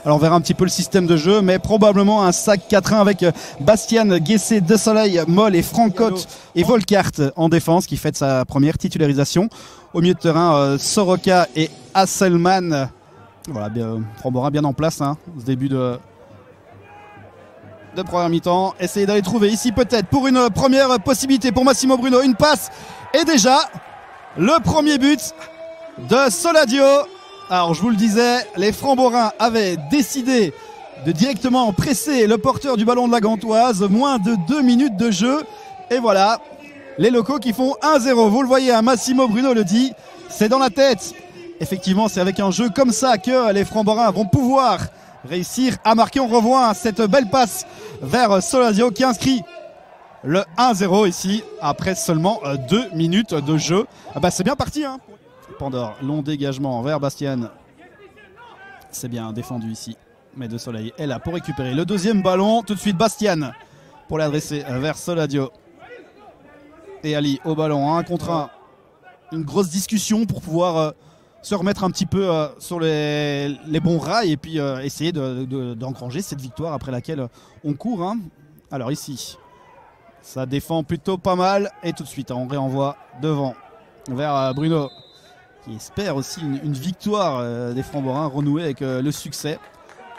Alors on verra un petit peu le système de jeu, mais probablement un sac 4-1 avec Bastien, Guessé, De Soleil, Moll et Francotte et Volkart en défense qui fête sa première titularisation. Au milieu de terrain, Soroka et Hasselmann. Voilà, Framborin bien en place, hein, ce début de première mi-temps. Essayez d'aller trouver ici peut-être pour une première possibilité pour Massimo Bruno. Une passe et déjà le premier but de Soladio. Alors je vous le disais, les Framborins avaient décidé de directement presser le porteur du ballon de la Gantoise. Moins de 2 minutes de jeu. Et voilà, les locaux qui font 1-0. Vous le voyez, hein, Massimo Bruno le dit, c'est dans la tête. Effectivement, c'est avec un jeu comme ça que les Framborins vont pouvoir réussir à marquer. On revoit cette belle passe vers Soladio qui inscrit le 1-0 ici après seulement 2 minutes de jeu. Ah bah c'est bien parti, hein. Pandore, long dégagement vers Bastien. C'est bien défendu ici. Mais De Soleil est là pour récupérer le deuxième ballon. Tout de suite Bastien pour l'adresser vers Soladio. Et Ali au ballon, 1 contre 1. Une grosse discussion pour pouvoir se remettre un petit peu sur les bons rails et puis essayer d'engranger cette victoire après laquelle on court, hein. Alors ici, ça défend plutôt pas mal. Et tout de suite, on réenvoie devant vers Bruno qui espère aussi une victoire des Framborins renouée avec le succès.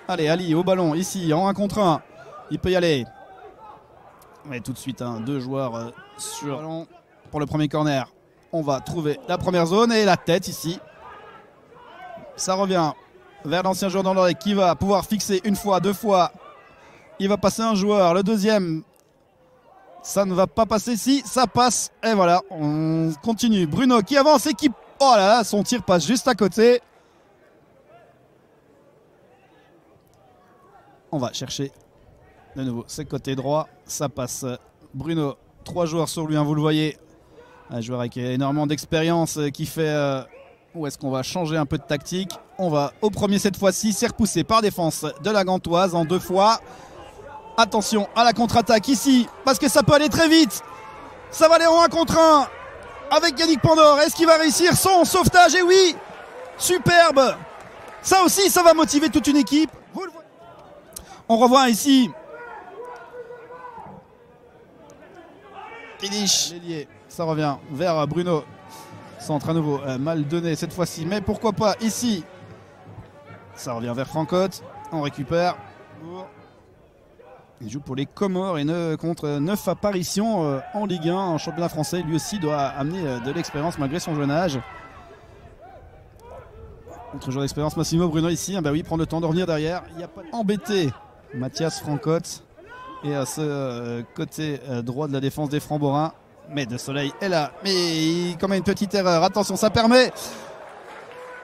Allez, Ali au ballon ici en 1 contre 1. Il peut y aller. Et tout de suite, hein, 2 joueurs sur le ballon pour le premier corner. On va trouver la première zone et la tête ici. Ça revient vers l'ancien joueur dans l'oreille qui va pouvoir fixer une fois, 2 fois. Il va passer un joueur. Le deuxième, ça ne va pas passer. Si, ça passe. Et voilà, on continue. Bruno qui avance et qui... Oh là là, son tir passe juste à côté. On va chercher de nouveau. C'est côté droit. Ça passe. Bruno, 3 joueurs sur lui, hein, vous le voyez. Un joueur avec énormément d'expérience qui fait... Où est-ce qu'on va changer un peu de tactique? On va au premier cette fois-ci. C'est repoussé par défense de la Gantoise en 2 fois. Attention à la contre-attaque ici, parce que ça peut aller très vite. Ça va aller en 1 contre 1 avec Yannick Pandore. Est-ce qu'il va réussir son sauvetage? Et oui, superbe. Ça aussi, ça va motiver toute une équipe. On revoit ici Ilish. Ça revient vers Bruno. Centre à nouveau, mal donné cette fois-ci, mais pourquoi pas ici. Ça revient vers Francotte. On récupère. Il joue pour les Comores et contre 9 apparitions en Ligue 1, en championnat français. Lui aussi doit amener de l'expérience malgré son jeune âge. Autre joueur d'expérience, Massimo Bruno ici. Bah oui, prendre le temps de revenir derrière. Il n'y a pas embêté Mathias Francotte. Et à ce côté droit de la défense des Framborins. Mais De Soleil est là. Mais il commet une petite erreur. Attention, ça permet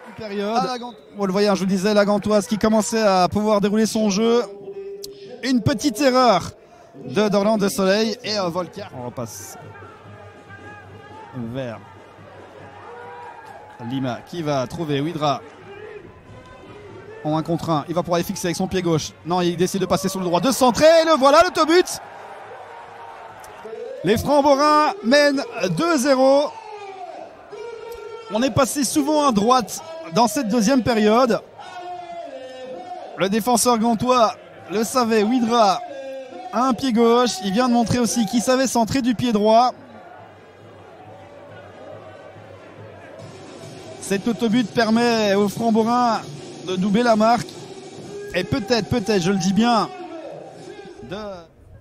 une période. Vous le voyez, je vous le disais, la Gantoise qui commençait à pouvoir dérouler son jeu. Une petite erreur d'Orlan De Soleil et Volkart. On repasse vers Lima qui va trouver Widra en 1 contre 1. Il va pouvoir aller fixer avec son pied gauche. Non, il décide de passer sur le droit, de centrer. Et le voilà, l'autobut. Les Framborins mènent 2-0. On est passé souvent à droite dans cette deuxième période. Le défenseur gantois le savait, Widra a un pied gauche. Il vient de montrer aussi qu'il savait centrer du pied droit. Cet autobut permet aux Framborins de doubler la marque. Et peut-être, je le dis bien,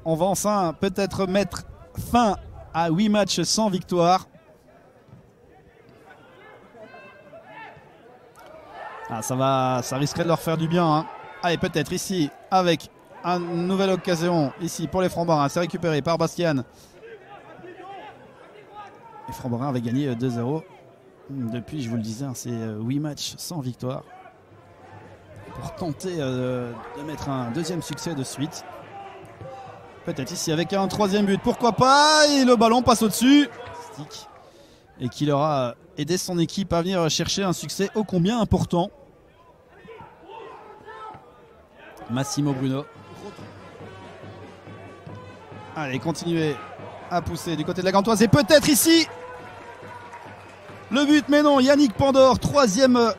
on va enfin peut-être mettre fin à 8 matchs sans victoire. Ah, ça risquerait de leur faire du bien, hein. Allez, peut-être ici avec une nouvelle occasion ici pour les Framborins. C'est récupéré par Bastien. Les Framborins avaient gagné 2-0 depuis, je vous le disais, hein, c'est 8 matchs sans victoire pour tenter de mettre un deuxième succès de suite. Peut-être ici avec un 3e but, pourquoi pas. Et le ballon passe au-dessus et qu'il aura aidé son équipe à venir chercher un succès ô combien important. Massimo Bruno. Allez, continuez à pousser du côté de la Gantoise et peut-être ici le but, mais non, Yannick Pandore, 3e